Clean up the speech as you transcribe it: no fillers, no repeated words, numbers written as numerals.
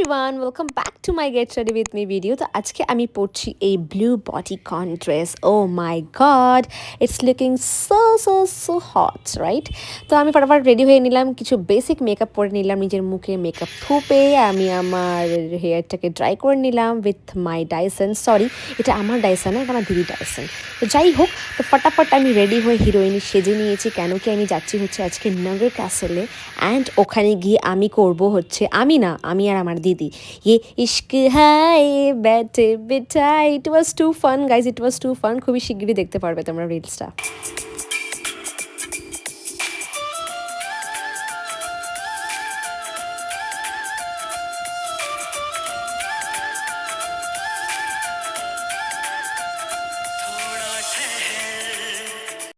Everyone, welcome back to my get ready with me video. তো আজকে আমি পরছি এই blue bodycon dress. Oh my god, it's looking so so so hot, right? তো আমি ফটাফট রেডি হয়ে নিলাম, কিছু বেসিক মেকআপ পরে নিলাম, নিজের মুখে মেকআপ থুপে আমি আমার হেয়ারটাকে ড্রাই করে নিলাম উইথ মাই ডাইসন। সরি, এটা আমার ডাইসন না, এটা আমার দিদি ডাইসন। তো যাই হোক, তো ফটাফট আমি রেডি হয়ে হিরোইনি সেজে নিয়েছি। কেন কি আমি যাচ্ছি হচ্ছে আজকে নগর ক্যাসেলে, অ্যান্ড ওখানে গিয়ে আমি করব হচ্ছে, আমি আর আমার দিদি ये इश्क हाय बैठे बिठाई। It was too fun guys, it was too fun. খুবই শিগগিরই দেখতে পারবে তোমরা রিলসটা।